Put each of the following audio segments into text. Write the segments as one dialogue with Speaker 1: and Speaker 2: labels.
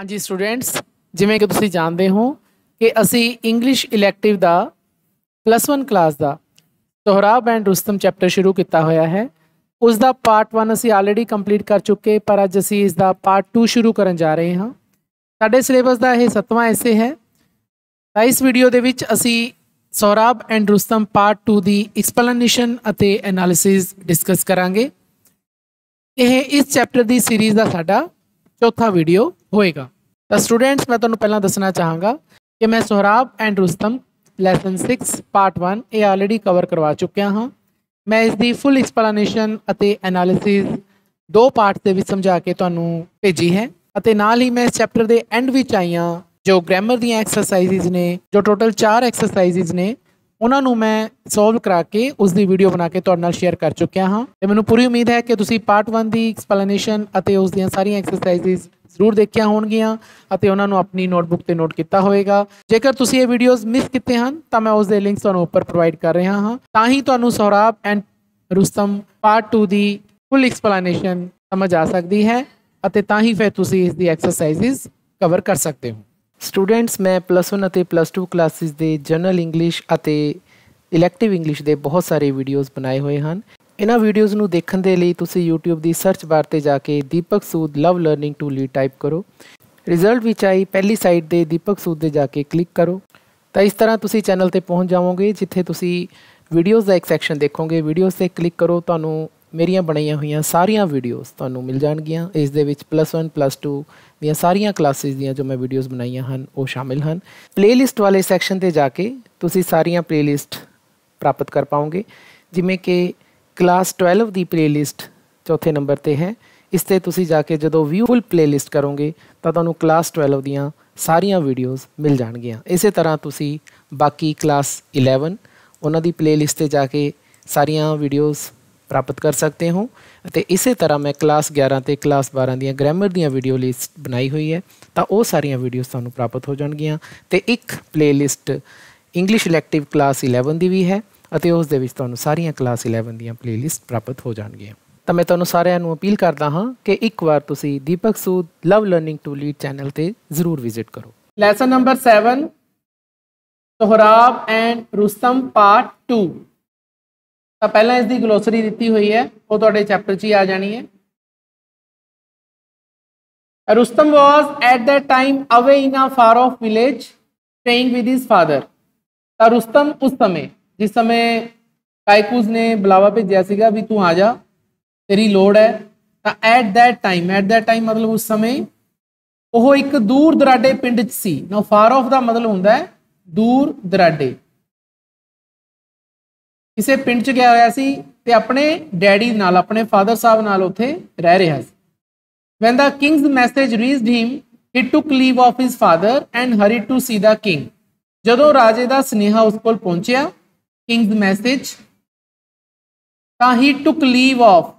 Speaker 1: हाँ जी स्टूडेंट्स, जिमें कि तुसीं जानते हो कि असी इंग्लिश इलैक्टिव का +1 क्लास का सोहराब एंड रुस्तम चैप्टर शुरू किया होया है। उसका पार्ट 1 असी ऑलरेडी कंप्लीट कर चुके, पर अज असी इसका पार्ट 2 शुरू करन जा रहे हाँ। साडे सिलेबस का यह 7वां ऐसे है। तो इस वीडियो के विच असी सोहराब एंड रुस्तम पार्ट 2 की एक्सप्लेनेशन अते एनालिसिस डिस्कस करांगे। यह इस चैप्टर की सीरीज़ का साडा चौथा वीडियो होएगा। तो स्टूडेंट्स, मैं तुहानूं पहलां दसना चाहांगा कि मैं Sohrab and Rustam lesson 6 part 1 ये ऑलरेडी कवर करवा चुकिया हाँ। मैं इसकी फुल एक्सप्लेनेशन अते एनालिसिस 2 पार्ट के विच समझा के तुहानूं भेजी है। अते नाल ही मैं इस चैप्टर के एंड विच आई हाँ। जो ग्रैमर दी एक्सरसाइजिज ने, जो टोटल 4 एक्सरसाइजिज ने, उन्होंने मैं सॉल्व करा के उसकी वीडियो बना के तुहाडे नाल शेयर कर चुकिया हाँ। तो मैनूं पूरी उम्मीद है कि तुसीं पार्ट 1 की एक्सप्लेनेशन अते उस दियां सारियां एक्सरसाइजिज जरूर देखिया होणगियां अते उन्हां नूं अपनी नोटबुक ते नोट किया होएगा। जेकर तुसीं ये वीडियोज़ मिस कीते हैं तो मैं उसके लिंक्स तुहानूं उपर प्रोवाइड कर रहा हाँ। तां ही तुहानूं सोहराब एंड रुस्तम पार्ट 2 की फुल एक्सप्लेनेशन समझ आ सकती है अते तां ही फिर तुसीं इसकी एक्सरसाइजिज कवर कर सकते हो। स्टूडेंट्स, मैं +1 ਅਤੇ +2 ਕਲਾਸਿਸ ਦੇ ਜਨਰਲ ਇੰਗਲਿਸ਼ ਅਤੇ ਇਲੈਕਟਿਵ ਇੰਗਲਿਸ਼ ਦੇ ਬਹੁਤ ਸਾਰੇ ਵੀਡੀਓਜ਼ ਬਣਾਏ ਹੋਏ ਹਨ। ਇਹਨਾਂ ਵੀਡੀਓਜ਼ ਨੂੰ ਦੇਖਣ ਦੇ ਲਈ ਤੁਸੀਂ YouTube ਦੀ ਸਰਚ ਬਾਰ ਤੇ ਜਾ ਕੇ ਦੀਪਕ ਸੂਦ ਲਵ ਲਰਨਿੰਗ ਟੂ ਲੀਡ ਟਾਈਪ ਕਰੋ। ਰਿਜ਼ਲਟ ਵਿੱਚ ਆਈ ਪਹਿਲੀ ਸਾਈਟ ਤੇ ਦੀਪਕ ਸੂਦ ਦੇ ਜਾ ਕੇ ਕਲਿੱਕ ਕਰੋ। ਤਾਂ ਇਸ ਤਰ੍ਹਾਂ ਤੁਸੀਂ ਚੈਨਲ ਤੇ ਪਹੁੰਚ ਜਾਵੋਗੇ, ਜਿੱਥੇ ਤੁਸੀਂ ਵੀਡੀਓਜ਼ ਦਾ ਇੱਕ ਸੈਕਸ਼ਨ ਦੇਖੋਗੇ। ਵੀਡੀਓਜ਼ ਤੇ ਕਲਿੱਕ ਕਰੋ, ਤੁਹਾਨੂੰ ਮੇਰੀਆਂ ਬਣਾਈਆਂ ਹੋਈਆਂ ਸਾਰੀਆਂ ਵੀਡੀਓਜ਼ ਤੁਹਾਨੂੰ ਮਿਲ ਜਾਣਗੀਆਂ। ਇਸ ਦੇ ਵਿੱਚ +1 +2 ਦੀਆਂ ਸਾਰੀਆਂ ਕਲਾਸਿਸ ਦੀਆਂ ਜੋ ਮੈਂ ਵੀਡੀਓਜ਼ ਬਣਾਈਆਂ ਹਨ ਉਹ ਸ਼ਾਮਿਲ ਹਨ। ਪਲੇਲਿਸਟ ਵਾਲੇ ਸੈਕਸ਼ਨ ਤੇ ਜਾ ਕੇ ਤੁਸੀਂ ਸਾਰੀਆਂ ਪਲੇਲਿਸਟ ਪ੍ਰਾਪਤ ਕਰ ਪਾਓਗੇ, ਜਿਵੇਂ ਕਿ ਕਲਾਸ 12 ਦੀ ਪਲੇਲਿਸਟ ਚੌਥੇ ਨੰਬਰ ਤੇ ਹੈ। ਇਸ ਤੇ ਤੁਸੀਂ ਜਾ ਕੇ ਜਦੋਂ ਵਿਊ ਫੁੱਲ ਪਲੇਲਿਸਟ ਕਰੋਗੇ ਤਾਂ ਤੁਹਾਨੂੰ ਕਲਾਸ 12 ਦੀਆਂ ਸਾਰੀਆਂ ਵੀਡੀਓਜ਼ ਮਿਲ ਜਾਣਗੀਆਂ। ਇਸੇ ਤਰ੍ਹਾਂ ਤੁਸੀਂ ਬਾਕੀ ਕਲਾਸ 11 ਉਹਨਾਂ ਦੀ ਪਲੇਲਿਸਟ ਤੇ ਜਾ ਕੇ ਸਾਰੀਆਂ ਵੀਡੀਓਜ਼ ਪ੍ਰਾਪਤ ਕਰ ਸਕਦੇ ਹੋ। ਅਤੇ ਇਸੇ ਤਰ੍ਹਾਂ ਮੈਂ ਕਲਾਸ 11 ਤੇ ਕਲਾਸ 12 ਦੀਆਂ ਗ੍ਰਾਮਰ ਦੀਆਂ ਵੀਡੀਓ ਲਿਸਟ ਬਣਾਈ ਹੋਈ ਹੈ, ਤਾਂ ਉਹ ਸਾਰੀਆਂ ਵੀਡੀਓਜ਼ ਤੁਹਾਨੂੰ ਪ੍ਰਾਪਤ ਹੋ ਜਾਣਗੀਆਂ। ਅਤੇ ਇੱਕ ਪਲੇਲਿਸਟ ਇੰਗਲਿਸ਼ ਇਲੈਕਟਿਵ ਕਲਾਸ 11 ਦੀ ਵੀ ਹੈ ਅਤੇ ਉਸ ਦੇ ਵਿੱਚ ਤੁਹਾਨੂੰ ਸਾਰੀਆਂ ਕਲਾਸ 11 ਦੀਆਂ ਪਲੇਲਿਸਟ ਪ੍ਰਾਪਤ ਹੋ ਜਾਣਗੀਆਂ। ਤਾਂ ਮੈਂ ਤੁਹਾਨੂੰ ਸਾਰਿਆਂ ਨੂੰ ਅਪੀਲ ਕਰਦਾ ਹਾਂ ਕਿ ਇੱਕ ਵਾਰ ਤੁਸੀਂ ਦੀਪਕ ਸੂਦ ਲਵ ਲਰਨਿੰਗ ਟੂ ਲੀਡ ਚੈਨਲ ਤੇ ਜ਼ਰੂਰ ਵਿਜ਼ਿਟ ਕਰੋ। Lesson number 7 Sohrab and Rustam part 2। तो पहला इसकी ग्लोसरी दी हुई है, वो तुहाडे चैप्टर च ही आ जानी है। Rustam was at that time away in a far of village staying with his father. तो रुस्तम उस समय, जिस समय कायकूज ने बुलावा भेजा सीगा भी तू आ जा, तेरी लोड़ है। तो एट दैट टाइम मतलब उस समय वो एक दूर दराडे पिंड च सी। नो फार ऑफ का मतलब होंदा है दूर दराडे। किसी पिंड च गया होया सी ते अपने डैडी नाल, अपने फादर साहब नाल उत्थे रह रहा सी। When the king's message reached him, he took leave of his father and hurried to see the king। जदों राजे दा स्नेहा उस कोल पहुंचिया, king's message, तां he took leave of।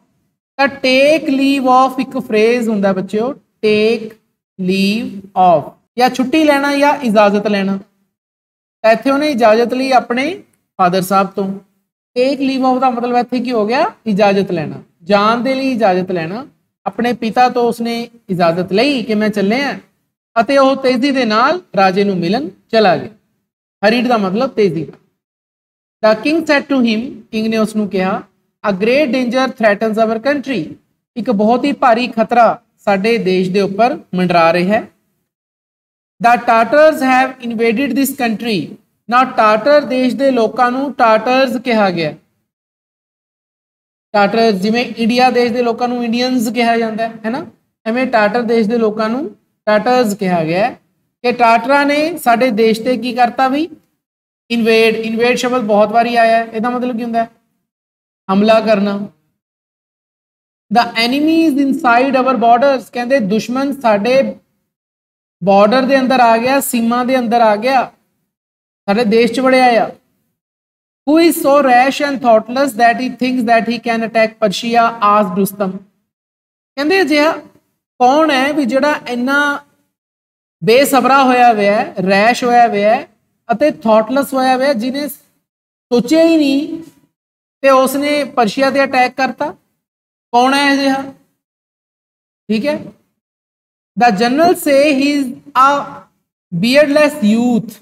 Speaker 1: तां take leave of एक फ्रेज हुंदा बच्चों, take leave of, या छुट्टी लेना या इजाजत लेना। इत्थे उन्हें इजाजत ली अपने फादर साहब तो। टेक लीव ऑफ का मतलब इत्थे की हो गया, इजाजत लेना, जान दे लिए इजाजत लेना। अपने पिता तो उसने इजाजत लई कि मैं चले अते वो तेजी दे नाल राजे नूं मिलन चला गया। हरीड का मतलब तेजी। The king said to him, king ने उसनूं कहा, a great danger threatens our country. एक बहुत ही भारी खतरा साडे देश दे उपर मंडरा रहा है। The Tartars have invaded this country। ना टाटर देश के लोगों को टाटर्स कहा गया। टाटर्स जिमें इंडिया देश के लोगों को इंडियंस कहा जाता है ना, एवं टाटर देश के लोगों को टाटर्स कहा गया कि टाटरा ने साडे देश ते की करता भी, इन्वेड। इन्वेड शब्द बहुत बारी आया है, इसका मतलब की होंदा है हमला करना। The enemies inside our borders, कहते दुश्मन साडे बॉर्डर के अंदर आ गया, सीमा के अंदर आ गया, सारे देश च वड़िया आ। Who is so rash and thoughtless that he thinks that he can attack Persia? asked Rustam। कहते अजिहा कौन है भी जिहड़ा इन्ना बेसबरा होया हुआ है, रैश होया हुआ है अते थॉटलैस होया हुआ है, जिन्हें सोचा ही नहीं ते उसने पर्शिया ते अटैक करता। कौन है अजिहा? ठीक है, द जनरल से ही is a beardless youth.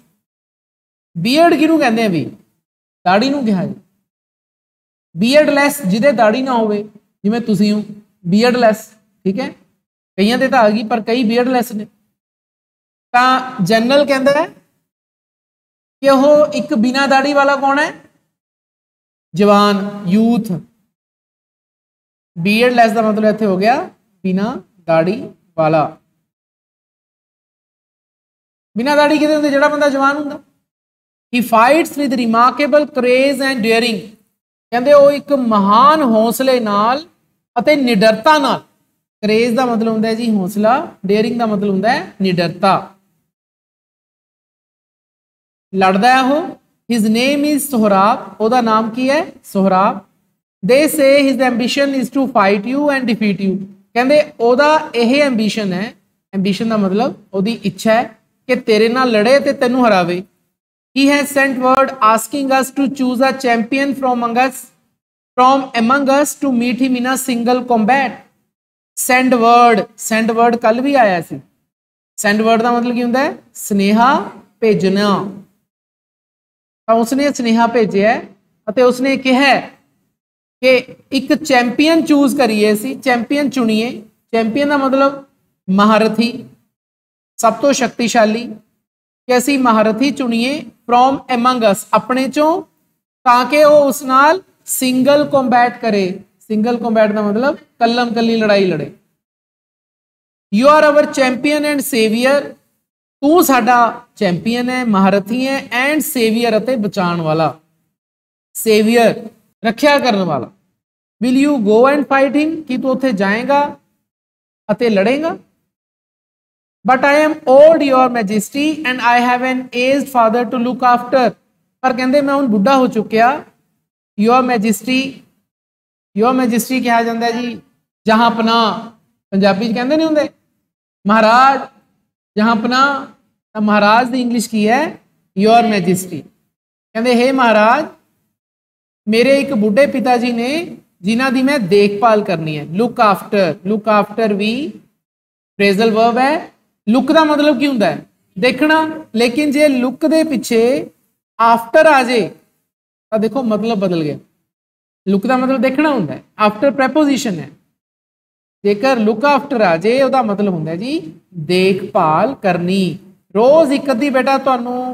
Speaker 1: Beard किहनूं कहंदे आ भी दाड़ी नूं कहा जी। बीयर्डलैस जिहदे दाड़ी ना होवे जिवें तुसीं हो बीयर्डलैस, ठीक है, कईयां दे तां आ गई पर कई बीयर्डलैस ने। तां जनरल कहंदा है कि वह एक बिना दाड़ी वाला कौन है? जवान, यूथ। बीयर्डलैस का मतलब इत्थे हो गया बिना दाड़ी वाला। बिना दाड़ी किहदे हुंदे? जिहड़ा बंदा जवान हुंदा। He fights with remarkable courage and daring, कहंदे वो एक महान हौसले नाल अते निडरता नाल। क्रेज का मतलब हुंदा है जी हौसला, डेयरिंग का मतलब हुंदा है निडरता। लड़दा है वो। हिज नेम इज सोहराब, ओदा नाम की है? Sohrab. They say his ambition is to fight you and defeat you, कहंदे ओदा यह एंबिशन है, एंबिशन का मतलब ओदी इच्छा है कि तेरे नाल लड़े ते तैनू हरावे। He has sent word asking us to choose a champion from among us to meet him in a single combat. Send word कल भी आया सी। Send word का मतलब की होंदा है? स्नेहा भेजना। तो उसने स्नेहा भेजे है, उसने कहा कि एक चैंपियन चूज करिए, चैंपियन चुनिए। चैंपियन का मतलब महारथी, सब तो शक्तिशाली, कि असी महारथी चुनिए फ्रॉम एमंग अस, अपने चों, ताकि वो उस नाल सिंगल कॉम्बैट करे। सिंगल कॉम्बैट का मतलब कल्लम कल्ली लड़ाई लड़े। You are our champion and saviour, तू साडा चैंपियन है, महारथी है, एंड सेवियर अते बचाण वाला। सेवियर रक्षा करने वाला। Will you go and fight him, कि तू उत्थे जाएगा अते लड़ेगा? But I am old your majesty and I have an aged father to look after, पर कहते मैं हुण बुढ़ा हो चुकिया। योर मैजेस्टी, योर मैजेस्टी कहा जाता है जी जहांपना, पंजाबी कहते नहीं होंगे महाराज जहांपना, महाराज की इंग्लिश की है योर मैजेस्टी। कहते हे महाराज, मेरे एक बुढ़े पिता जी ने जिन्हां दी मैं देखभाल करनी है। लुक आफ्टर भी फ्रेजल वर्ब है। लुक का मतलब की होंदा है? देखना। लेकिन जे लुक दे पिछे आफ्टर आ जाए तो देखो मतलब बदल गया। लुक का मतलब देखना होंदा है, आफ्टर प्रैपोजिशन है। जेकर लुक आफ्टर आ जाए उसका मतलब होंदा है जी देखभाल करनी। रोज एक अद्धी बेटा तुहानू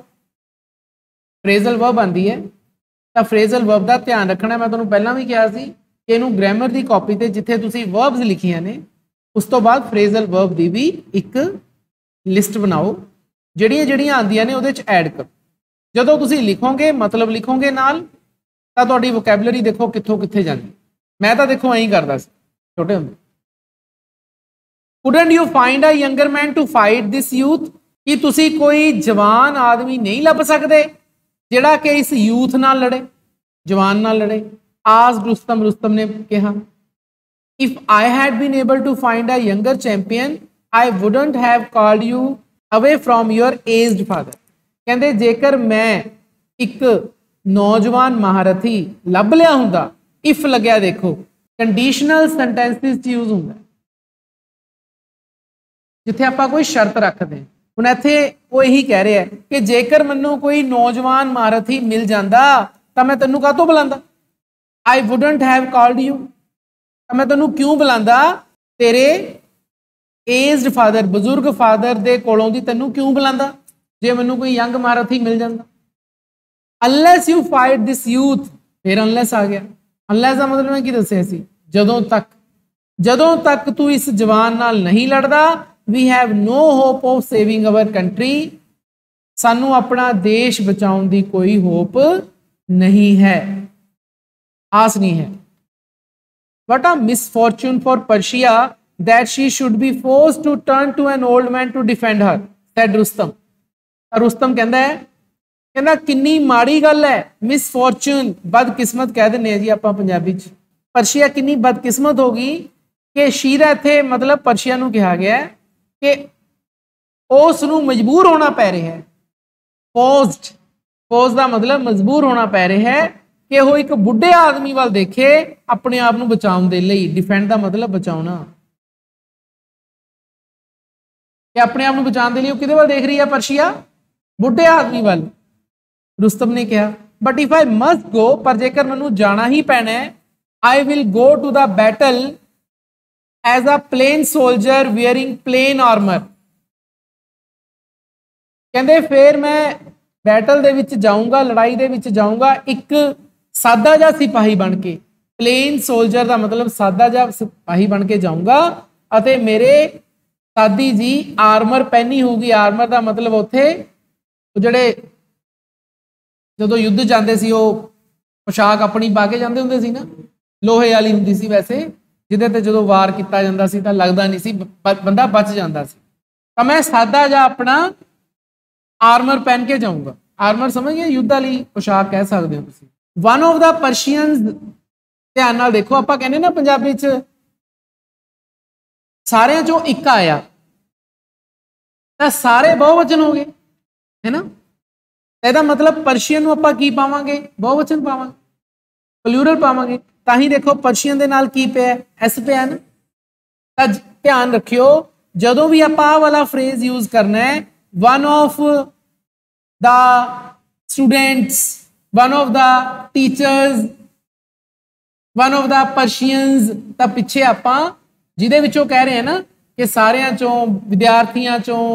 Speaker 1: फ्रेजल वर्ब आती है, तो फ्रेजल वर्ब का ध्यान रखना। मैं तुहानू पहला भी कहा सी कि इहनू ग्रामर की कॉपी से जिथे तुसी वर्ब्स लिखियां ने उस तो बाद फ्रेजल वर्ब की भी एक लिस्ट बनाओ, ਜਿਹੜੀਆਂ ਜਿਹੜੀਆਂ ਆਉਂਦੀਆਂ ਨੇ ਉਹਦੇ ਚ ਐਡ ਕਰੋ। ਜਦੋਂ ਤੁਸੀਂ ਲਿਖੋਗੇ मतलब लिखोगे नाल ਤਾਂ ਤੁਹਾਡੀ ਵੋਕੈਬਲਰੀ देखो ਕਿੱਥੋਂ ਕਿੱਥੇ ਜਾਂਦੀ। मैं तो देखो ਐਂ करदा सी छोटे ਹੁੰਦੇ। Couldn't you find a younger man to fight this youth, कि ਤੁਸੀਂ कोई जवान आदमी नहीं ਲੱਭ ਸਕਦੇ ਜਿਹੜਾ कि इस यूथ नाल लड़े, जवान नाल लड़े? आज रुस्तम ने कहा if I had been able to find a younger champion I wouldn't have called you away from your aged father। कहते जेकर मैं एक नौजवान महारथी लभ लिया हुंदा, इफ लग्या देखो कंडीशनल सेंटेंसिस यूज हुंदा जिथे आपां कोई शर्त रखते हैं। हुण इत्थे वो यही कह रहे हैं कि जेकर मैनूं कोई नौजवान महारथी मिल जाता तो मैं तैनूं काहतों बुलांदा? I wouldn't have called you, मैं तैनूं क्यों बुलांदा? तेरे एज्ड फादर, बजुर्ग फादर दे कोलों दी तैनूं क्यों बुलांदा जे मैनूं कोई यंग महारथी मिल जांदा? Unless you fight this youth, फिर अनलैस आ गया। अनलैस का मतलब मैं की दस्सिया सी, जदों तक तू इस जवान नाल नहीं लड़दा, we have no hope of saving our country, सानू अपना देश बचाउण दी कोई होप नहीं है, आस नहीं है। What a misfortune for Persia that she should be forced to turn to an old man to defend her, said Rustam। Rustam कहता है, कहना किन्नी माड़ी गल है, मिसफॉर्चून बदकिस्मत कह दें जी आप पंजाबी च। परशिया किन्नी बदकिस्मत होगी कि शीरा इत्थे मतलब परशिया नूं कहा गया है कि उस नूं मजबूर होना पै रहा है। फोज का मतलब मजबूर होना पै रहा है कि वो एक बुढ़े आदमी वाल देखे अपने आप को बचाने के लिए। डिफेंड का मतलब बचाना। कि अपने आप को बचाने के लिए किहदे वाल देख रही है पर्शिया, बुढ़े आदमी वाल। रुस्तम ने कहा but if I must go, पर जेकर मैनू जाना ही पैना है, I will go to the battle as a plain soldier wearing plain armour. कहते फिर मैं बैटल दे विच जाऊंगा, लड़ाई दे विच जाऊंगा एक सादा जा सिपाही बन के। प्लेन सोल्जर का मतलब सादा जा सिपाही बन के जाऊंगा, अते मेरे सादी जी आर्मर पहनी होगी। आर्मर का मतलब उत्थे जिहड़े जदों युद्ध जाते सी पोशाक अपनी पा के जाते होंगे सी ना, लोहे वाली हुंदी सी वैसे, जिहदे ते जदों वार किया जाता सी तां लगदा नहीं सी, बंदा बच जाता सी। तां मैं सादा जा अपना आर्मर पहन के जाऊंगा। आर्मर समझ गए, युद्ध वाली पोशाक कह सकते हो तुसीं। वन ऑफ द पर्शियंस, ध्यान नाल देखो, आपां कहने ना पंजाबी च सारियां चों एक आया, तां सारे बहुवचन हो गए है ना। ਇਹਦਾ मतलब पर्शियन ਨੂੰ ਆਪਾਂ ਕੀ ਪਾਵਾਂਗੇ, ਬਹੁਵਚਨ ਪਾਵਾਂਗੇ, ਪਲੂਰਲ ਪਾਵਾਂਗੇ। ਤਾਂ ਹੀ ਦੇਖੋ पर्शियन ਦੇ ਨਾਲ ਕੀ ਪਿਆ, ਐਸ ਪਿਆ ਨਾ। ਤਾਂ ਧਿਆਨ ਰੱਖਿਓ ਜਦੋਂ ਵੀ ਆਪਾਂ ਆਹ ਵਾਲਾ ਫਰੇਜ਼ ਯੂਜ਼ ਕਰਨਾ ਹੈ, one of the students, one of the teachers, one of the Persians, ਤਾਂ ਪਿੱਛੇ ਆਪਾਂ ਜਿਹਦੇ ਵਿੱਚੋਂ ਕਹਿ ਰਹੇ ਹਾਂ ਨਾ ਕਿ ਸਾਰਿਆਂ ਚੋਂ, ਵਿਦਿਆਰਥੀਆਂ ਚੋਂ,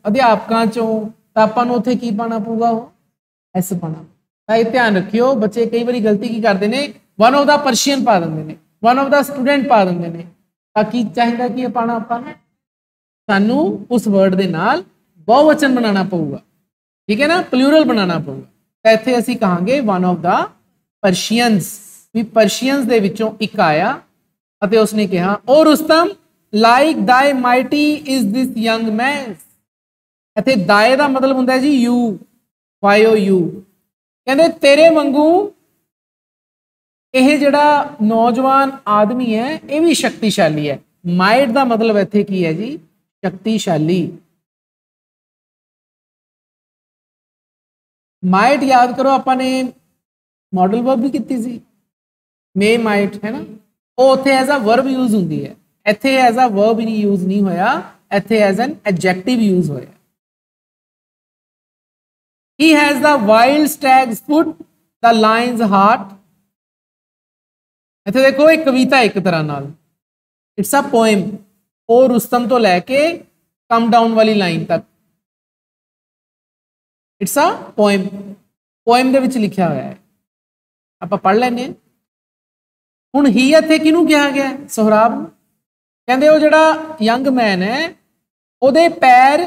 Speaker 1: ਅਧਿਆਪਕਾਂ ਚੋਂ, ਤਾਂ ਆਪਾਂ ਨੂੰ ਉੱਥੇ ਕੀ ਪਾਣਾ ਪਊਗਾ, ਉਹ ਐਸ पाना। ਤਾਂ ਇਹ ਧਿਆਨ ਰੱਖਿਓ ਬੱਚੇ ਕਈ ਵਾਰੀ ਗਲਤੀ ਕੀ ਕਰਦੇ ਨੇ, वन ऑफ द पर्शियन ਪਾ ਦਿੰਦੇ ਨੇ, वन ऑफ द स्टूडेंट ਪਾ ਦਿੰਦੇ ਨੇ। ਤਾਂ ਕੀ ਚਾਹੀਦਾ ਕੀ ਪਾਣਾ ਆਪਾਂ ਨੂੰ, ਸਾਨੂੰ ਉਸ ਵਰਡ ਦੇ ਨਾਲ ਬਹੁਵਚਨ ਬਣਾਉਣਾ ਪਊਗਾ, ਠੀਕ ਹੈ ਨਾ, ਪਲੂਰਲ ਬਣਾਉਣਾ ਪਊਗਾ। ਤਾਂ ਇੱਥੇ ਅਸੀਂ ਕਹਾਂਗੇ वन ऑफ द पर्शियंस, ਵੀ पर्शियंस ਦੇ ਵਿੱਚੋਂ ਇੱਕ ਆਇਆ ਅਤੇ ਉਸਨੇ ਕਿਹਾ ਓ Rustam like thy mighty is this young man. ਇੱਥੇ दाए ਦਾ ਮਤਲਬ ਹੁੰਦਾ ਜੀ यू, YOU। ਕਹਿੰਦੇ ਤੇਰੇ ਵਾਂਗੂ ਇਹ ਜਿਹੜਾ ਨੌਜਵਾਨ ਆਦਮੀ ਹੈ ਇਹ ਵੀ ਸ਼ਕਤੀਸ਼ਾਲੀ ਹੈ। ਮਾਈਟ ਦਾ ਮਤਲਬ ਇੱਥੇ ਕੀ ਹੈ ਜੀ, ਸ਼ਕਤੀਸ਼ਾਲੀ। ਮਾਈਟ याद करो ਆਪਾਂ ने मॉडल वर्ब भी की सी, मे माइट है ना, वो उत्थे एज अ वर्ब यूज होंदी है, इत्थे एज अ वर्ब नहीं यूज नहीं होया, इत्थे एज एन एडजेक्टिव यूज होया। He has the wild stag's foot, the lion's heart। इत्थे देखो एक कविता एक तरह नाल, इट्स अ पोएम। ओ रुस्तम तो लैके कम डाउन वाली लाइन तक इट्स अ पोएम, पोएम दे विच लिखिया होया है, आप पढ़ लैने। हुण ही इत्थे किहनूं कहा गया, सोहराब नूं। कहंदे ओ जिहड़ा यंग मैन है ओहदे पैर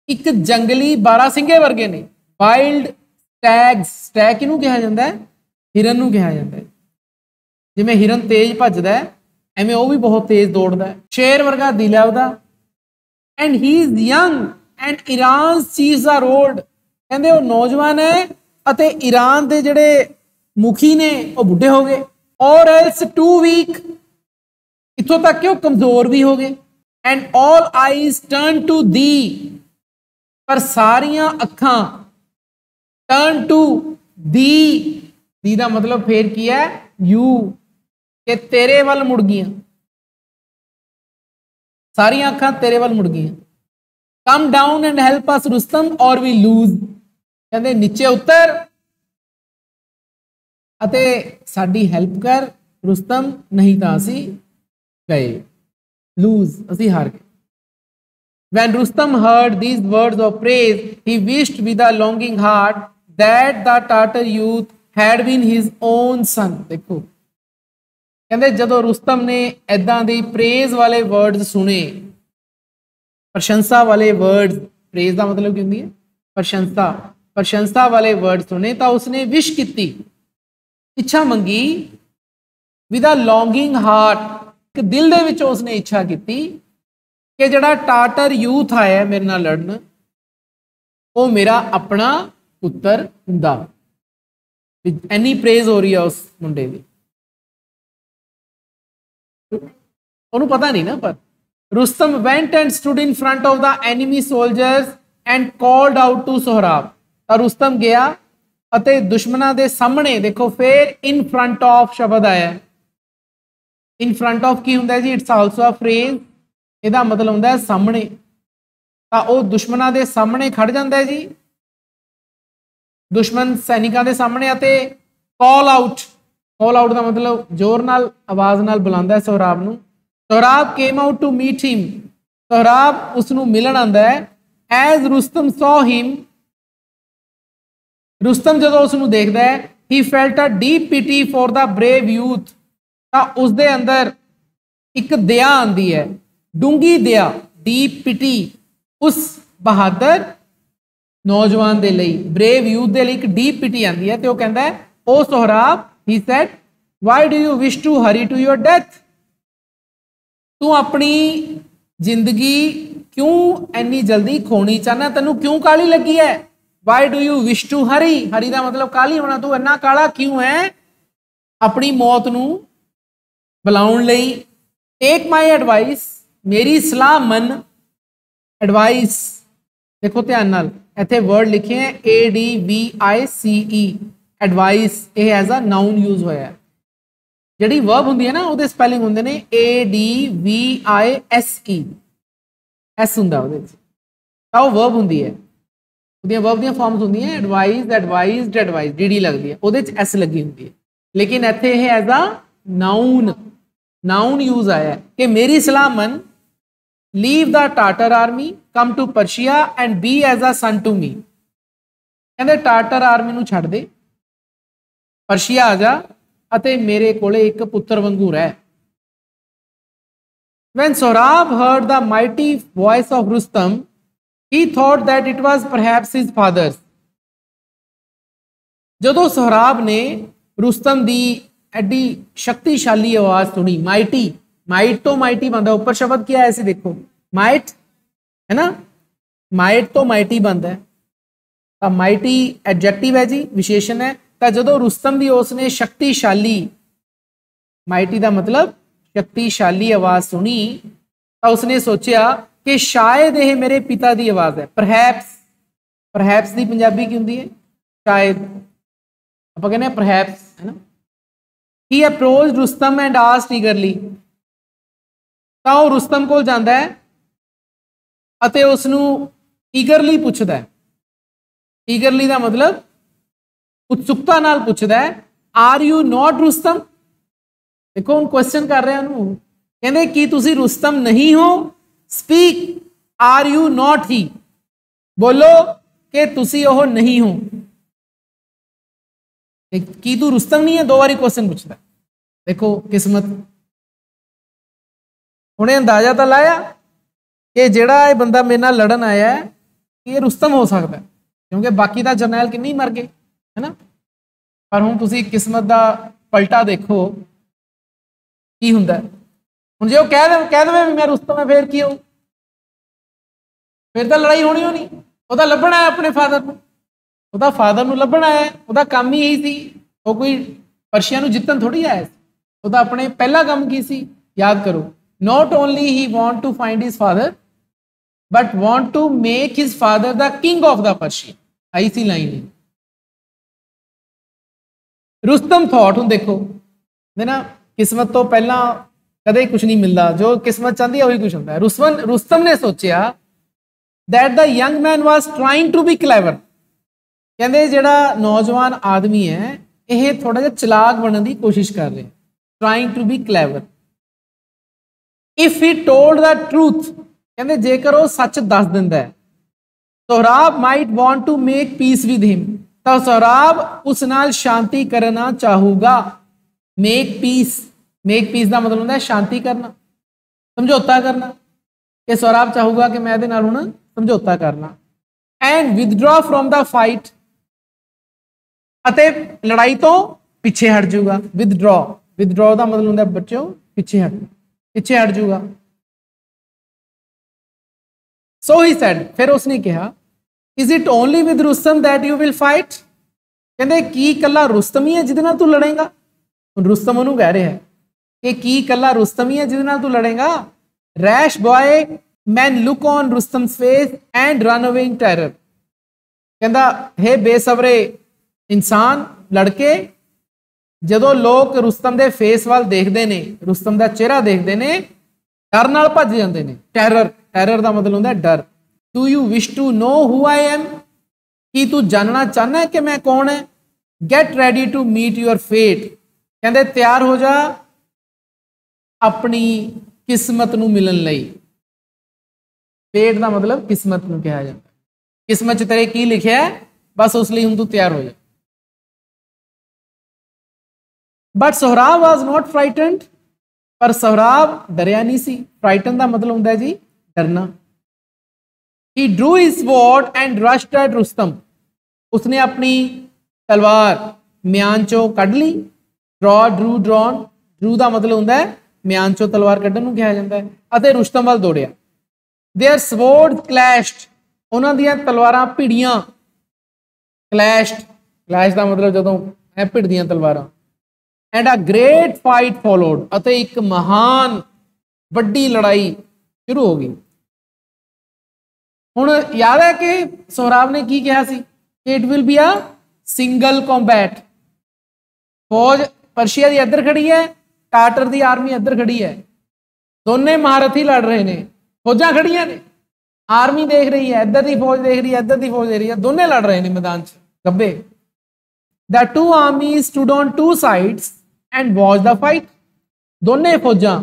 Speaker 1: एक जंगली बारासिंगे वर्गे ने। वाइल्ड स्टैग्स, स्टैग किहनूं कहा जाता है, हिरन नूं कहा जाता है। जिवें हिरन तेज भजदा है एवें वो भी बहुत तेज दौड़दा है। शेर वर्गा दिल है उहदा। And he is young and Iran sees the road. कहंदे वो नौजवान है अते ईरान दे जिहड़े मुखी ने वो बुढ़े हो गए। और एल्स टू वीक, इत्थों तक कि वो कमजोर भी हो गए। And all eyes turn to the, पर सारियां अखां टर्न टू दी दा मतलब फिर की है, यू, के तेरे वाल मुड़ गई, सारियां अखां तेरे वाल मुड़ गई। Come down and help us Rustam और वी लूज। कहते नीचे उतर अते साडी हेल्प कर रुस्तम, नहीं तो असी गए, लूज, असी हार गए। When Rustam heard these words of praise, he wished with a longing heart that the Tartar youth had been his own son। देखो कहते जदों रुस्तम ने ऐदां दी प्रेज वाले वर्ड्स सुने, प्रशंसा वाले वर्ड्स, प्रेज का मतलब की होंदी है प्रशंसा, प्रशंसा वाले वर्ड सुने, तो उसने विश की, इच्छा मंगी, विद अ लॉन्गिंग हार्ट, दिल दे विच उसने इच्छा की कि जिहड़ा टाटर यूथ आया मेरे नाल लड़न वो मेरा अपना पुत्र हुंदा। इन्नी प्रेज हो रही है उस मुंडे की, उन्होंने पता नहीं ना। पर Rustam went and stood in front of the enemy soldiers and called out to Sohrab. तो रुस्तम गया अते दुश्मनों के सामने, देखो फिर इन फ्रंट ऑफ शब्द आया। इन फ्रंट ऑफ की हुंदा जी, इट्स आल्सो अ फ्रेज, ਇਹਦਾ मतलब ਹੁੰਦਾ है सामने। ਤਾਂ ਉਹ ਦੁਸ਼ਮਣਾਂ ਦੇ ਸਾਹਮਣੇ ਖੜ ਜਾਂਦਾ ਹੈ ਜੀ, ਦੁਸ਼ਮਣ ਸੈਨਿਕਾਂ ਦੇ ਸਾਹਮਣੇ, ਅਤੇ ਕਾਲ ਆਊਟ ਦਾ ਮਤਲਬ ਜ਼ੋਰ ਨਾਲ ਆਵਾਜ਼ ਨਾਲ ਬੁਲਾਉਂਦਾ ਹੈ सोहराब ਨੂੰ। Sohrab came out to meet him, Sohrab ਉਸ ਨੂੰ ਮਿਲਣ ਆਉਂਦਾ ਹੈ। as Rustam saw him, Rustam ਜਦੋਂ ਉਸ ਨੂੰ ਦੇਖਦਾ ਹੈ, he felt a deep pity for the brave youth, ਤਾਂ ਉਸ ਦੇ ਅੰਦਰ ਇੱਕ ਦਇਆ ਆਉਂਦੀ ਹੈ, ਡੂੰਗੀ ਦਇਆ, ਡੀਪ ਪਿਟੀ, ਉਸ ਬਹਾਦਰ ਨੌਜਵਾਨ ਦੇ ਲਈ, ਬਰੇਵ ਯੂਥ ਦੇ ਲਈ ਇੱਕ ਡੀਪ ਪਿਟੀ ਆਉਂਦੀ ਹੈ। ਤੇ ਉਹ ਕਹਿੰਦਾ ਹੈ, ਉਹ Sohrab, he said, why do you wish to hurry to your death, ਤੂੰ ਆਪਣੀ ਜ਼ਿੰਦਗੀ ਕਿਉਂ ਇੰਨੀ ਜਲਦੀ ਖੋਣੀ ਚਾਹਨਾ, ਤੈਨੂੰ ਕਿਉਂ ਕਾਲੀ ਲੱਗੀ ਹੈ। why do you wish to hurry, ਹਰੀ ਦਾ ਮਤਲਬ ਕਾਲੀ ਹੋਣਾ, ਤੂੰ ਇੰਨਾ ਕਾਲਾ ਕਿਉਂ ਹੈ ਆਪਣੀ ਮੌਤ ਨੂੰ ਬੁਲਾਉਣ ਲਈ। ਟੇਕ ਮਾਈ ਐਡਵਾਈਸ, ਮੇਰੀ ਸਲਾਹ ਮੰਨ। ਐਡਵਾਈਸ ਦੇਖੋ ਧਿਆਨ ਨਾਲ, ਇੱਥੇ ਵਰਡ ਲਿਖੇ ਹੈ ADVICE, ਐਡਵਾਈਸ, ਇਹ ਐਜ਼ ਅ ਨਾउन ਯੂਜ਼ ਹੋਇਆ ਹੈ। ਜਿਹੜੀ ਵਰਬ ਹੁੰਦੀ ਹੈ ਨਾ, ਉਹਦੇ ਸਪੈਲਿੰਗ ਹੁੰਦੇ ਨੇ ADVISE, ਐਸ ਹੁੰਦਾ ਉਹਦੇ ਵਿੱਚ, ਤਾਂ ਉਹ ਵਰਬ ਹੁੰਦੀ ਹੈ, ਉਹਦੀਆਂ ਵਰਬ ਦੀਆਂ ਫਾਰਮਸ ਹੁੰਦੀਆਂ ਐਡਵਾਈਜ਼, ਐਡਵਾਈਜ਼ਡ, ਐਡਵਾਈਜ਼, ਡੀ ਲੱਗੀ ਹੈ, ਉਹਦੇ 'ਚ ਐਸ ਲੱਗੀ ਹੁੰਦੀ ਹੈ। ਲੇਕਿਨ ਇੱਥੇ ਇਹ ਐਜ਼ ਅ ਨਾउन यूज आया है कि मेरी सलाह मन, leave the Tartar army, come to Persia and be as a son to me, कहते टाटर आर्मी नूं छड्ड दे, पर्शिया आ जा अते मेरे कोले एक पुत्र वांगू रह। When Sohrab heard the mighty voice of Rustam, he thought that it was perhaps his father's, जदों सोहराब ने रुस्तम दी एडी शक्तिशाली आवाज सुनी, माइटी, माइट तो माइटी बनता, ऊपर शब्द क्या है ऐसे देखो, माइट है ना, माइट तो माइटी बनता है, माइटी एडजेक्टिव है जी, विशेषण है। तो जो रुस्तम दी उसने शक्तिशाली, माइटी का मतलब शक्तिशाली आवाज सुनी, तो उसने सोचा कि शायद यह मेरे पिता की आवाज है। परहैप्स, परहैप्स की पंजाबी की होंगी है शायद, आप कहने परहैप्स, है ना। He approached Rustam and asked eagerly, ਤਾਂ ਉਹ रुस्तम ਕੋਲ ਜਾਂਦਾ ਹੈ ਅਤੇ ਉਸ ਨੂੰ ਈਗਰਲੀ ਪੁੱਛਦਾ ਹੈ। ਈਗਰਲੀ ਦਾ ਮਤਲਬ ਉਤਸੁਕਤਾ ਨਾਲ ਪੁੱਛਦਾ ਹੈ, ਆਰ ਯੂ ਨੋਟ रुस्तम, ਦੇਖੋ ਹੁਣ ਕੁਐਸਚਨ ਕਰ ਰਿਹਾ ਉਹਨੂੰ, ਕਹਿੰਦੇ ਕੀ ਤੁਸੀਂ रुस्तम नहीं हो, speak, are you not he, बोलो कि तुसी ਉਹ नहीं हो, की तू रुस्तम नहीं है, दो बारी क्वेश्चन पूछता। देखो किस्मत, उन्हें अंदाजा तो लाया कि जेड़ा ये बंदा मेरे नाल लड़न आया है ये रुस्तम हो सकता है, क्योंकि बाकी दा जरनैल किन्ने मर गए, है ना। पर हुण तुसी किस्मत दा पलटा देखो की हुंदा है। हुण जे कह दे मैं रुस्तम है, फिर की हो, फिर तो लड़ाई होनी होनी, ਉਹਦਾ ਲੱਭਣਾ ਹੈ ਆਪਣੇ ਫਾਦਰ ਨੂੰ, ਉਹਦਾ ਫਾਦਰ ਨੂੰ ਲੱਭਣਾ ਹੈ, ਉਹਦਾ ਕੰਮ ਹੀ ਇਹੀ ਸੀ। ਉਹ ਕੋਈ ਪਰਸ਼ੀਆ ਨੂੰ ਜਿੱਤਣ ਥੋੜੀ ਆਇਆ ਸੀ, ਉਹਦਾ ਆਪਣੇ ਪਹਿਲਾ ਕੰਮ ਕੀ ਸੀ, ਯਾਦ ਕਰੋ, not only he want to find his father but want to make his father the king of the Persia, I see line है। रुस्तम थॉट, ਹੁਣ ਦੇਖੋ ना, किस्मत तो पहला कदे कुछ नहीं मिलता, जो किस्मत चाहती है वही कुछ होता है। रुस्तम ने सोचा that the young man was trying to be clever, कहते जिहड़ा नौजवान आदमी है यह थोड़ा जिहा चलाक बनने की कोशिश कर रहे, trying to be clever। if he told the truth, कहते जेकर वो सच दस दिंदा है, Sohrab might want to make peace with him, तो सोहराब उस नाल शांति करना चाहूगा। make peace का मतलब होता है शांति करना, समझौता करना, कि सोहराब चाहूगा कि मैं इहदे नाल हुण समझौता करना। And withdraw from the fight, अते लड़ाई तो पिछे हट जाऊगा। विदड्रॉ का मतलब होता है बच्चों पिछे हट जाऊगा। सो ही सेड, फिर उसने कहा, is it only with Rustam that you will fight, कहते की कला रुस्तम ही है जिहदे नाल तू लड़ेगा। रुस्तम उन्होंने कह रहे हैं कि की कला रुस्तम ही है जिहदे नाल तू लड़ेगा। Rash boy man look on Rustam's face and run away in terror, कहता हे बेसबरे इंसान लड़के, जदों लोग रुस्तम के फेस वाल देखते हैं, रुस्तम का चेहरा देखते हैं, डर नाल भज जाते हैं। टैरर का मतलब होता है डर, do you wish to know who I am, की तू जानना चाहना है कि मैं कौन है। Get ready to meet your fate, कहते तैयार हो जा अपनी किस्मत नूं मिलन लई। फेट का मतलब किस्मत नूं कहा जाता है, किस्मत च तेरे की लिखिया है बस उस लिए हुण तू तैयार हो जा। But Sohrab was not frightened, पर सोहराब डरिया नहीं सी। फ्राइटन का मतलब होंदा है जी डरना। He drew his sword and rushed at Rustam, उसने अपनी तलवार म्यान चो कढ़ ली। ड्रॉ ड्रू ड्रॉन, ड्रू का मतलब होंदा है म्यान चो तलवार कढ़न नूं कहा जाता है, अते रुस्तम वाल दौड़िया। देयर स्वॉर्ड क्लैश्ड, उन्हां दियां तलवारां भिड़ियां। क्लैश्ड, क्लैश का मतलब जदों भिड़दियां तलवारां। And a great fight followed, अते एक महान वड्डी लड़ाई शुरू हो गई। हुण याद है कि सोहराब ने की कहा सी कि it will be a single combat. फौज पर्शिया की इधर खड़ी है, टाटर की आर्मी इधर खड़ी है, दोने महारथी लड़ रहे हैं, फौजा खड़ियां ने, आर्मी देख रही है, इधर की फौज देख रही है, इधर की फौज देख रही है, दोने लड़ रहे हैं मैदान च गब्बे। The two army stood on two sides and watch the fight, दोने फौजा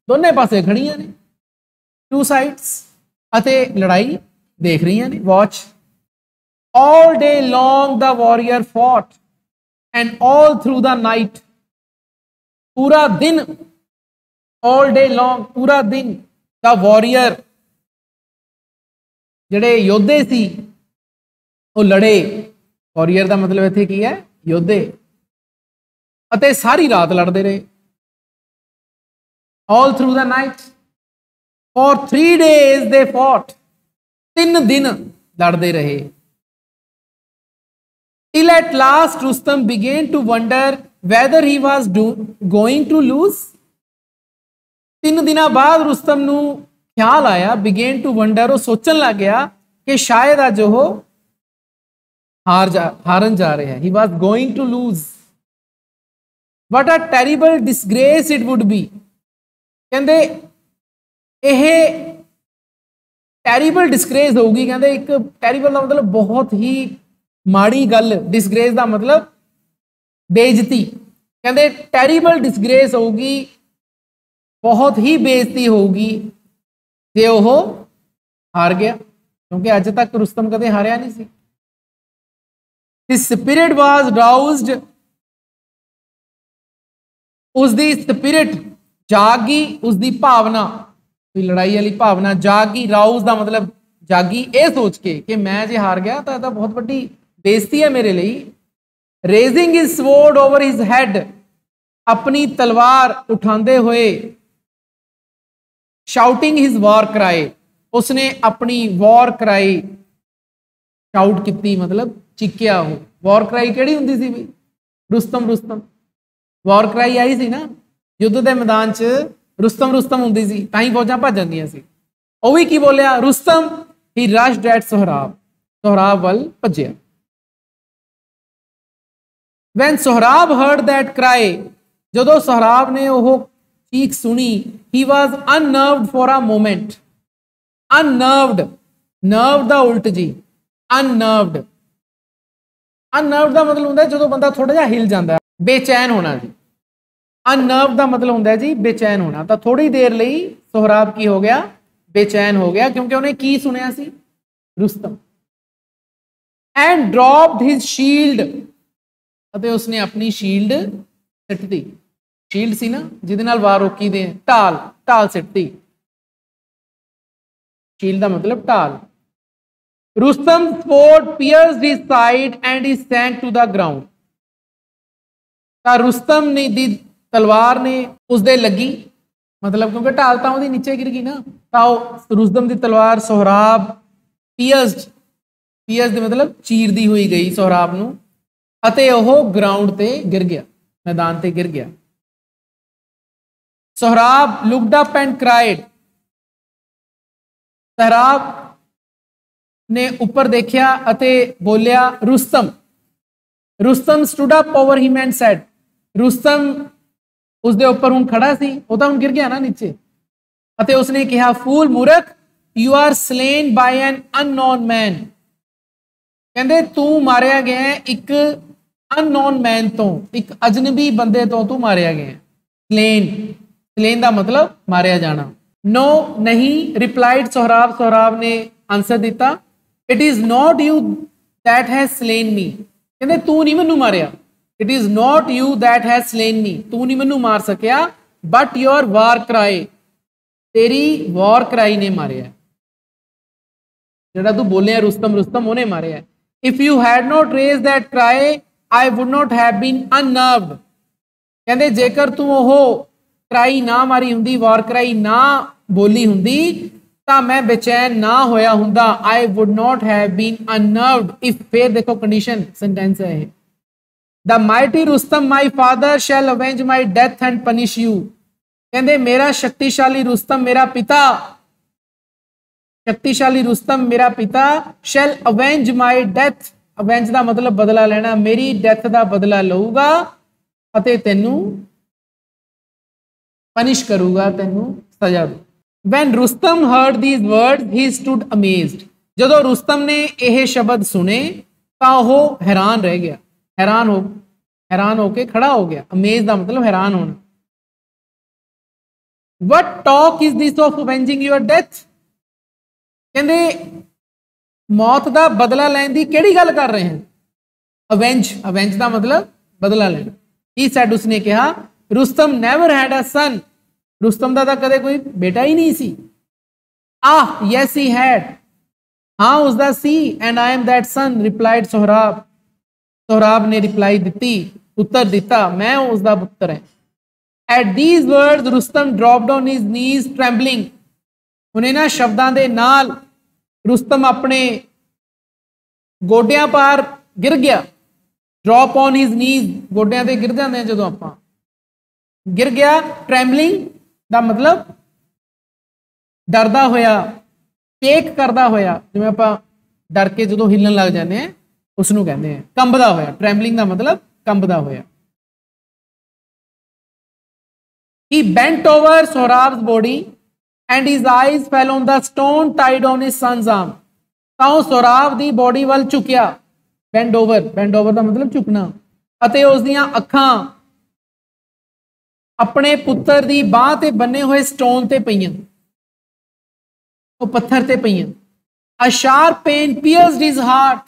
Speaker 1: दोने पासे खड़ियां ने, टू साइड्स, अते लड़ाई देख रही ने, watch. All day long the warrior fought and all through the night, पूरा दिन, ऑल डे लॉन्ग पूरा दिन, द वॉरियर जड़े योद्धे सी वो लड़े। वॉरियर का मतलब इत्थे की है योद्धे, अते सारी रात लड़ते रहे। All through the night for 3 days they fought, 3 दिन लड़ते रहे। Till at last Rustam began to wonder whether he was going to lose. 3 दिन बाद रुस्तम नू ख्याल आया, बिगेन टू वंडर, वो सोचन लग गया कि शायद अज वो हारन जा रहे हैं। He was going to lose. What a terrible disgrace it would be, कहते यह टेरिबल डिसग्रेस होगी। कहते एक टेरिबल का मतलब बहुत ही माड़ी गल, डिसग्रेस का मतलब बेइज्जती। कहते टेरिबल डिसग्रेस होगी, बहुत ही बेइज्जती होगी जे वो हार गया, क्योंकि अज तक रुस्तम कदे हारिया नहीं सी। His spirit was roused, उसकी स्पिरिट जागी, उसकी भावना, लड़ाई वाली भावना जागी। राउज का मतलब जागी, ये सोच के कि मैं जे हार गया तो बहुत बड़ी बेइज्जती है मेरे लिए। Raising his sword over his had, अपनी तलवार उठाते हुए। शाउटिंग हिज वॉर क्राई, उसने अपनी वॉर क्राई शाउट की, मतलब चिक्या हो। वॉर क्राई केड़ी हुंदी सी भी, रुस्तम रुस्तम। वॉर क्राई आई सी ना युद्ध के मैदान च, रुस्तम रुस्तम हुंदी सी, तां ही फौजां भज जांदियां सी। ਉਹ भी की बोलिया, Rustam he rushed at Sohrab, Sohrab वल भज्जिया। When Sohrab heard that cry, जदों सोहराब ने वो चीख सुनी, he was unnerved for a moment. Unnerved, nerve दा उल्ट जी, अननर्व्ड। अननर्व्ड का मतलब होंदा जो बंदा थोड़ा जिहा हिल जाता है, बेचैन होना जी। अननर्व का मतलब होंदा जी बेचैन होना। तो थोड़ी देर लई सोहराब की हो गया, बेचैन हो गया, क्योंकि उन्हें की सुनिया सी, Rustam. And dropped his shield, अते उसने अपनी शील्ड सिट दी। शील्ड सी ना जिहदे नाल वार रोकी दे, ढाल, ढाल सिट दी। शील्ड का मतलब ढाल। Rustam sword pierced his side and he sank to the ground। Rustam ने दी तलवार ने उसदे लगी, मतलब क्योंकि ढाल तो वो नीचे गिर गई ना, तो रुस्तम की तलवार सोहराब pierced, pierced मतलब चीरदी हुई गई सोहराब नूं, अते वो ग्राउंड ते गिर गया, मैदान ते गिर गया। Sohrab looked up and cried, Sohrab ने ऊपर देखा अते बोलिया Rustam. Rustam stood up over him and said, Rustam उसके ऊपर हुण खड़ा सी, वो तो हुण गिर गया ना नीचे, अते उसने कहा फूल मूर्ख you are slain by an unknown man, कहते तू मारिया गया है एक अननोन मैन तो, एक अजनबी बंदे तो तू मारिया गया है। स्लेन, स्लेन का मतलब मारिया जाना। नो नहीं, रिप्लाइड सोहराब, सोहराब ने आंसर दिता, it is not you that has slain me, कहते तू नहीं मैनू मारिया, it is not you that has slain me, तू नहीं मैनू मार सकिया, बट योर वार क्राई, तेरी वॉर क्राई ने मारिया, जेड़ा तू बोलिया रुस्तम रुस्तम उन्हें मारिया। If you had not raise that cry I would not have been unnerved, कहते जेकर तू वो क्राई ना मारी हुंदी, वॉर क्राई ना बोली हुंदी, तां मैं बेचैन ना होया हुंदा, I would not have been unnerved if, फिर देखो कंडीशन सेंटेंस है, the mighty Rustam my father shall avenge my death and punish you, कहते मेरा शक्तिशाली रुस्तम मेरा पिता, शक्तिशाली रुस्तम मेरा पिता, शैल अवेंज माई डेथ, अवेंज का मतलब बदला लेना, मेरी डेथ का बदला लऊगा अते तेनू पनिश करूगा, तेनू सजा दू। When Rustam heard these words he stood amazed, जदों रुस्तम ने यह शब्द सुने तो वह हैरान रह गया, हैरान होके खड़ा हो गया। अमेज का मतलब हैरान होना। What talk is this of avenging your death, कहते मौत का बदला लैन की केड़ी गल कर रहे हैं। अवेंज, अवेंज का मतलब बदला लेना। ही सैड, उसने कहा, रुस्तम नेवर हैड अ सन, रुस्तम का कदे कोई बेटा ही नहीं सी। आह यस ही हैड, हाँ उसका सी, and I am that son, replied Sohrab, Sohrab ने रिप्लाई दी, उत्तर दिता, मैं उसका पुत्र है। At these words Rustam dropped on his knees trembling, उन्हें ना शब्दों के नाल रुस्तम अपने गोडियां पार गिर गया। ड्रॉप ऑन हिज नीज, गोडियां ते गिर जाते हैं जो आप, गिर गया। ट्रैम्बलिंग का मतलब डरदा होया, पेक करदा होया, जिवें आपां डर के जो हिलन लग जाते हैं उसनूं कहते हैं कंबदा होया। ट्रैम्बलिंग का मतलब कंबदा होया। He bent over Sohrab's body and his eyes fell on the stone tied on his son's arm. तां सोहराब दी बॉडी वाल झुकिया, बेंड ओवर, बेंड ओवर का मतलब झुकना, अते उस दियां अखां अपने पुत्र दी बांह ते बने हुए स्टोन ते पईयां, वो पत्थर ते पईयां। A sharp pain pierced his heart,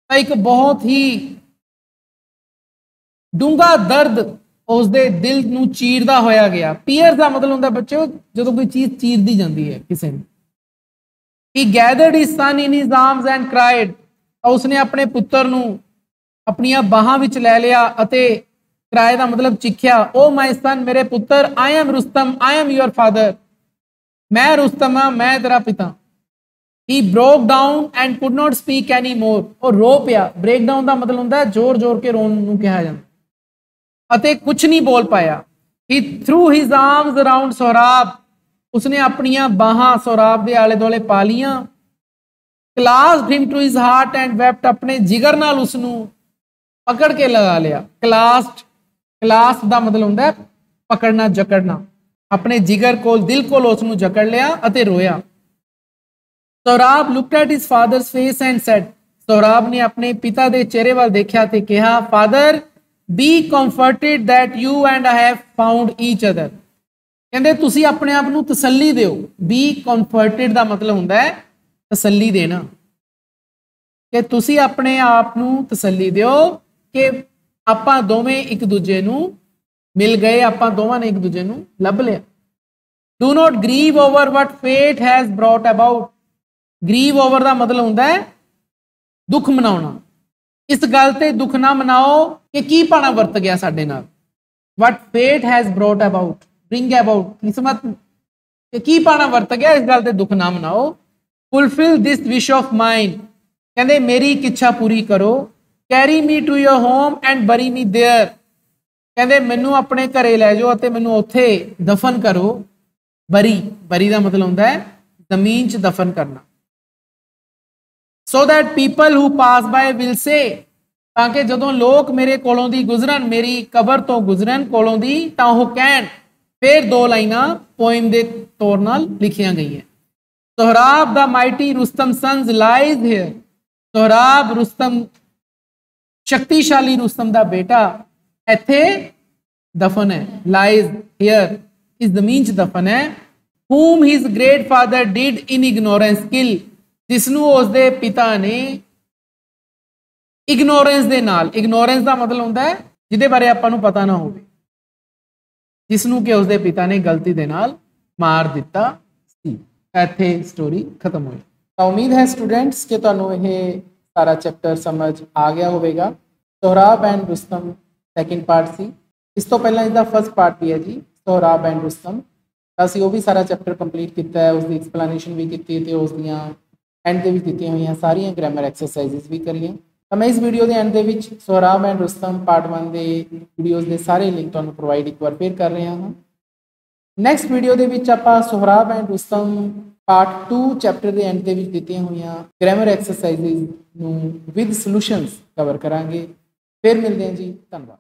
Speaker 1: एक बहुत ही डूंगा दर्द उसके दिल नूं चीरदा होया गया। पीयर का मतलब होंदा बच्चों जो कोई चीज चीर दी जाती है किसी ने। He gathered his son in his arms and cried, और उसने अपने पुत्र नूं अपनियां बाहां विच लै लिया अते क्राई का मतलब चिख्या, ओ माय सन, मेरे पुत्र, I am Rustam, I am your father, मैं रुस्तम हाँ, मैं तेरा पिता। He broke down and could not speak anymore, और रो पिया। ब्रेक डाउन का मतलब होंदा जोर जोर के रोन नूं कहा जाता, अते कुछ नहीं बोल पाया। He threw his arms around Sohrab, उसने अपनियां बाहां सोहराब के आले दुआले पा लियां। Clasped him to his heart and wept, अपने जिगर नाल उसनूं पकड़ के लगा लिया। Clasped, क्लास्प का मतलब होंदा है पकड़ना, जकड़ना। अपने जिगर को, दिल को उसनूं जकड़ लिया अते रोया। Sohrab looked at his father's face and said, Sohrab ने अपने पिता के चेहरे वाल देखा ते कहा, father be comforted that you and I have found each other, कहते तुसी अपने आप नूं तसल्ली दिओ। बी कंफर्टेड का मतलब होंदा है तसल्ली देना, कि तुसी अपने आप नूं तसल्ली दिओ कि आपां दोवें एक दूजे नूं मिल गए, आपां दोवां ने एक दूजे नूं लभ लिया। Do not grieve over what fate has brought about, grieve over का मतलब होंदा है दुख मनाउणा। इस गल ते दुख ना मनाओ कि की पाना वरत गया साडे नाल। What fate has brought about, bring about, किस्मत कि की पाना वरत गया, इस गल ते दुख ना मनाओ। Fulfil this wish of mine, कहते मेरी इच्छा पूरी करो। Carry me to your home and bury me there, कहते मैनू अपने घरे लै जाओ ते मैनू उत्थे दफन करो। बरी, बरी का मतलब होंदा है जमीन च दफन करना। So that people who pass by will say, ताकि जदों लोग मेरे कोलों दी गुजरन, मेरी कबर तो गुजरन कोलों दी, तां ओह कहण। फिर दो लाइनां पोएम के तौर नाल लिखियां गई हैं। Sohrab the mighty Rustam sons lies here, Sohrab Rustam शक्तिशाली रुस्तम दा बेटा इथे दफन है, लाइज हियर इस जमीन च दफन है। whom his great father did in ignorance kill, जिसनू उसदे पिता ने इग्नोरेंस दे नाल, इग्नोरेंस का मतलब होता है जिदे बारे आपां नू पता ना होवे, जिसनू कि उसदे पिता ने गलती दे नाल मार दिता सी। इत्थे स्टोरी खत्म हुई। तो उम्मीद है स्टूडेंट्स कि तुहानू यह सारा चैप्टर समझ आ गया होगा। Sohrab and Rustam second part सी, इस तो पहला इसका फर्स्ट पार्ट भी है जी सोहराब एंड रुस्तम, असी वो भी सारा चैप्टर कंप्लीट किया है, उसकी एक्सप्लेनेशन भी की तो उस एंड के दी हुई सारिया ग्रामर एक्सरसाइजिज भी करिए। तो मैं इस वीडियो के एंड के सोहराब एंड रुस्तम पार्ट 1 के वीडियोज़ के सारे लिंक तुहानू प्रोवाइड एक बार फिर कर रहा हाँ। नैक्सट वीडियो के आप Sohrab and Rustam part 2 chapter के एंड के दी हुई ग्रामर एक्सरसाइजिज विद सॉल्यूशंस कवर करांगे। फिर मिलते हैं जी, धन्यवाद।